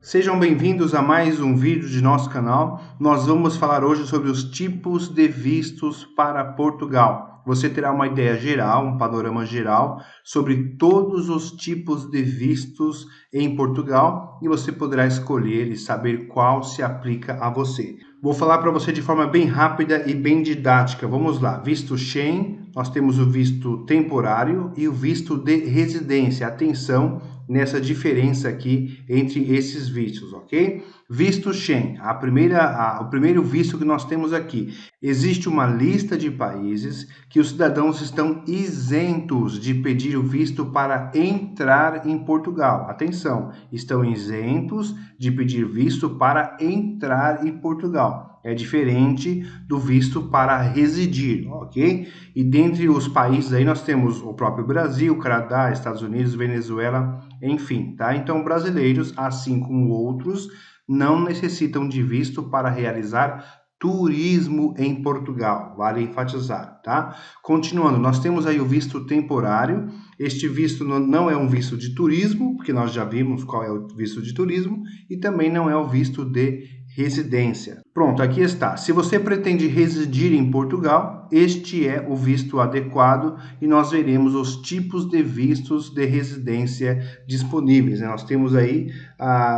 Sejam bem-vindos a mais um vídeo de nosso canal. Nós vamos falar hoje sobre os tipos de vistos para Portugal. Você terá uma ideia geral, um panorama geral sobre todos os tipos de vistos em Portugal e você poderá escolher e saber qual se aplica a você. Vou falar para você de forma bem rápida e bem didática. Vamos lá. Visto Schengen, nós temos o visto temporário e o visto de residência. Atenção nessa diferença aqui entre esses vistos, ok? Visto Schengen, o primeiro visto que nós temos aqui. Existe uma lista de países que os cidadãos estão isentos de pedir o visto para entrar em Portugal. Atenção, estão isentos de pedir visto para entrar em Portugal. É diferente do visto para residir, ok? E dentre os países aí nós temos o próprio Brasil, Canadá, Estados Unidos, Venezuela, enfim, tá? Então brasileiros, assim como outros, não necessitam de visto para realizar turismo em Portugal, vale enfatizar, tá? Continuando, nós temos aí o visto temporário. Este visto não é um visto de turismo, porque nós já vimos qual é o visto de turismo, e também não é o visto de residência. Pronto, aqui está. Se você pretende residir em Portugal, este é o visto adequado e nós veremos os tipos de vistos de residência disponíveis. Nós temos aí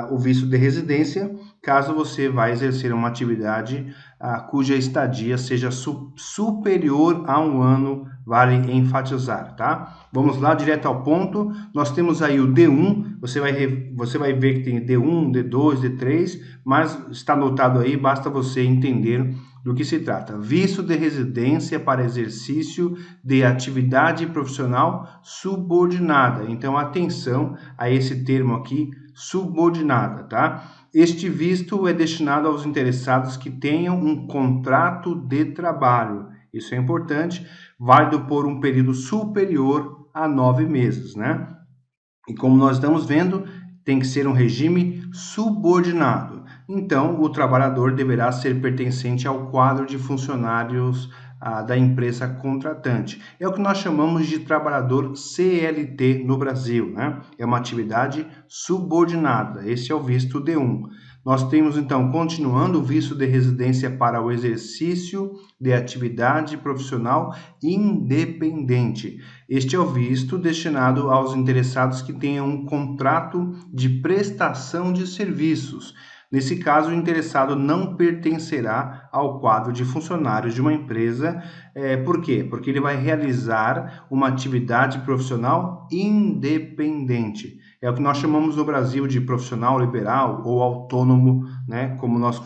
o visto de residência, caso você vá exercer uma atividade cuja estadia seja superior a um ano, vale enfatizar, tá? Vamos lá, direto ao ponto. Nós temos aí o D1, você vai ver que tem D1, D2, D3, mas está anotado aí, basta você entender do que se trata. Visto de residência para exercício de atividade profissional subordinada. Então, atenção a esse termo aqui, subordinada, tá? Este visto é destinado aos interessados que tenham um contrato de trabalho. Isso é importante, válido por um período superior a 9 meses, né? E como nós estamos vendo, tem que ser um regime subordinado. Então, o trabalhador deverá ser pertencente ao quadro de funcionários da empresa contratante. É o que nós chamamos de trabalhador CLT no Brasil, né? É uma atividade subordinada. Esse é o visto D1. Nós temos, então, continuando, o visto de residência para o exercício de atividade profissional independente. Este é o visto destinado aos interessados que tenham um contrato de prestação de serviços. Nesse caso, o interessado não pertencerá ao quadro de funcionários de uma empresa. Por quê? Porque ele vai realizar uma atividade profissional independente. É o que nós chamamos no Brasil de profissional liberal ou autônomo, né? Como nós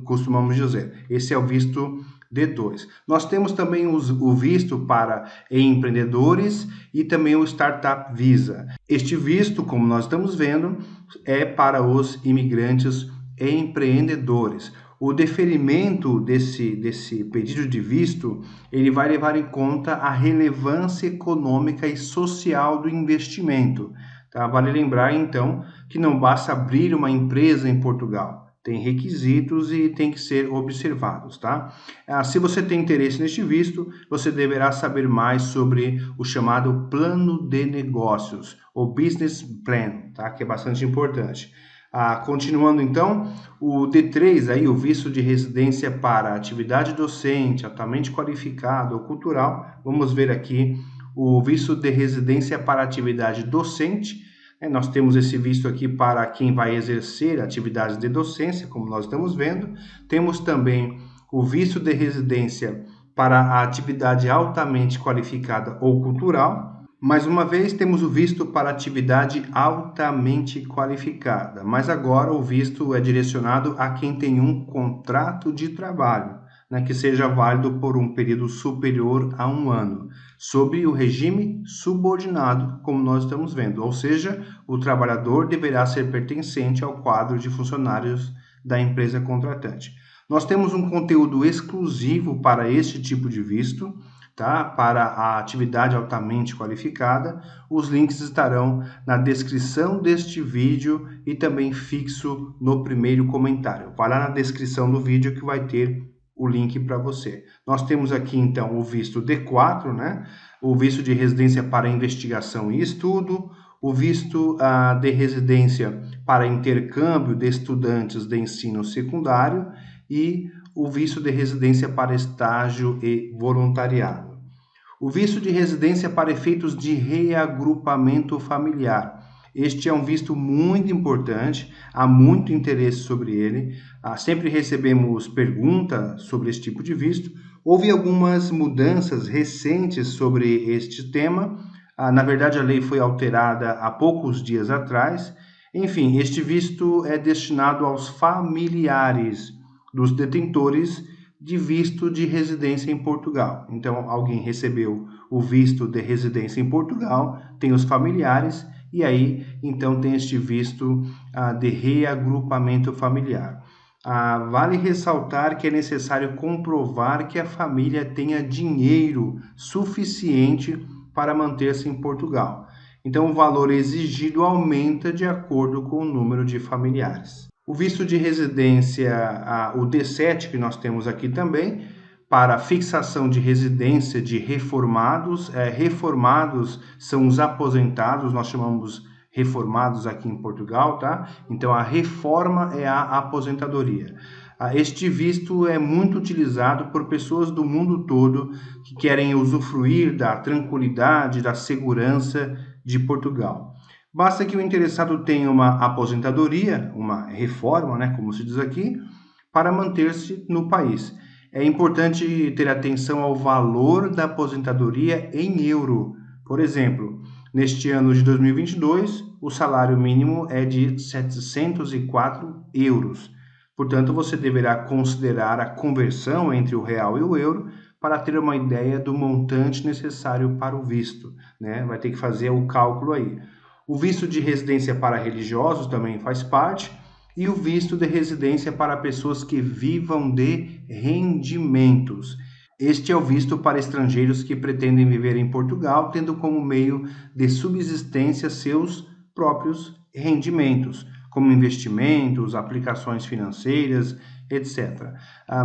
costumamos dizer. Esse é o visto D2. Nós temos também o visto para empreendedores e também o Startup Visa. Este visto, como nós estamos vendo, é para os imigrantes empreendedores. O deferimento desse pedido de visto, ele vai levar em conta a relevância econômica e social do investimento. Tá? Vale lembrar, então, que não basta abrir uma empresa em Portugal. Tem requisitos e tem que ser observados, tá? Se você tem interesse neste visto, você deverá saber mais sobre o chamado plano de negócios, ou business plan, tá? Que é bastante importante. Continuando então, o D3, aí, o visto de residência para atividade docente, altamente qualificado ou cultural. Vamos ver aqui o visto de residência para atividade docente. Nós temos esse visto aqui para quem vai exercer atividades de docência, como nós estamos vendo. Temos também o visto de residência para a atividade altamente qualificada ou cultural. Mais uma vez, temos o visto para atividade altamente qualificada, mas agora o visto é direcionado a quem tem um contrato de trabalho, né, que seja válido por um período superior a um ano, sob o regime subordinado, como nós estamos vendo, ou seja, o trabalhador deverá ser pertencente ao quadro de funcionários da empresa contratante. Nós temos um conteúdo exclusivo para este tipo de visto, tá? Para a atividade altamente qualificada. Os links estarão na descrição deste vídeo e também fixo no primeiro comentário. Vai lá na descrição do vídeo que vai ter o link para você. Nós temos aqui então o visto D4, né? O visto de residência para investigação e estudo, o visto de residência para intercâmbio de estudantes de ensino secundário e o visto de residência para estágio e voluntariado. O visto de residência para efeitos de reagrupamento familiar. Este é um visto muito importante, há muito interesse sobre ele, sempre recebemos perguntas sobre esse tipo de visto. Houve algumas mudanças recentes sobre este tema, na verdade a lei foi alterada há poucos dias atrás. Enfim, este visto é destinado aos familiares dos detentores de visto de residência em Portugal. Então, alguém recebeu o visto de residência em Portugal, tem os familiares, e aí, então, tem este visto de reagrupamento familiar. Vale ressaltar que é necessário comprovar que a família tenha dinheiro suficiente para manter-se em Portugal. Então, o valor exigido aumenta de acordo com o número de familiares. O visto de residência, o D7, que nós temos aqui também, para fixação de residência de reformados. Reformados são os aposentados, nós chamamos reformados aqui em Portugal, tá? Então, a reforma é a aposentadoria. Este visto é muito utilizado por pessoas do mundo todo que querem usufruir da tranquilidade, da segurança de Portugal. Basta que o interessado tenha uma aposentadoria, uma reforma, né, como se diz aqui, para manter-se no país. É importante ter atenção ao valor da aposentadoria em euro. Por exemplo, neste ano de 2022, o salário mínimo é de 704 euros. Portanto, você deverá considerar a conversão entre o real e o euro para ter uma ideia do montante necessário para o visto, né? Vai ter que fazer o cálculo aí. O visto de residência para religiosos também faz parte, e o visto de residência para pessoas que vivam de rendimentos. Este é o visto para estrangeiros que pretendem viver em Portugal, tendo como meio de subsistência seus próprios rendimentos, como investimentos, aplicações financeiras, etc.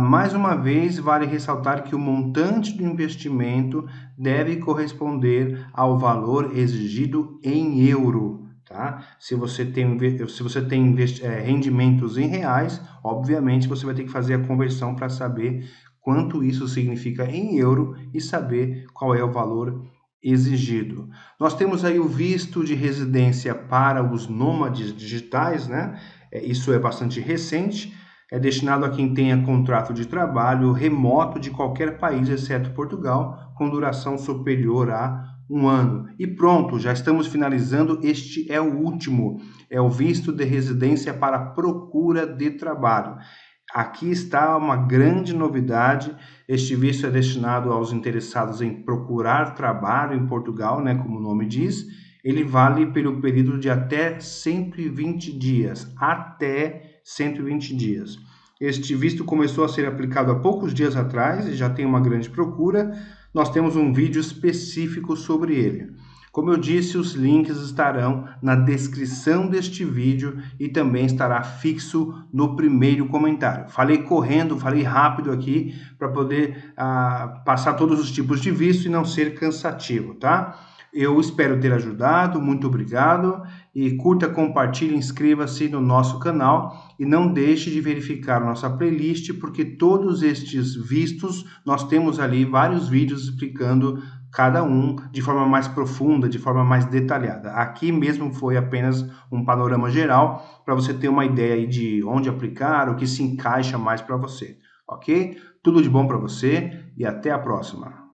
Mais uma vez, vale ressaltar que o montante do investimento deve corresponder ao valor exigido em euro. Tá? Se você tem rendimentos em reais, obviamente você vai ter que fazer a conversão para saber quanto isso significa em euro e saber qual é o valor exigido. Nós temos aí o visto de residência para os nômades digitais, né? Isso é bastante recente. É destinado a quem tenha contrato de trabalho remoto de qualquer país, exceto Portugal, com duração superior a 1 ano. E pronto, já estamos finalizando. Este é o último, é o visto de residência para procura de trabalho. Aqui está uma grande novidade. Este visto é destinado aos interessados em procurar trabalho em Portugal, né, como o nome diz. Ele vale pelo período de até 120 dias. Até 120 dias. Este visto começou a ser aplicado há poucos dias atrás e já tem uma grande procura. Nós temos um vídeo específico sobre ele. Como eu disse, os links estarão na descrição deste vídeo e também estará fixo no primeiro comentário. Falei correndo, falei rápido aqui para poder passar todos os tipos de visto e não ser cansativo, tá? Eu espero ter ajudado, muito obrigado, e curta, compartilhe, inscreva-se no nosso canal e não deixe de verificar nossa playlist, porque todos estes vistos, nós temos ali vários vídeos explicando cada um de forma mais profunda, de forma mais detalhada. Aqui mesmo foi apenas um panorama geral para você ter uma ideia aí de onde aplicar, o que se encaixa mais para você, ok? Tudo de bom para você e até a próxima!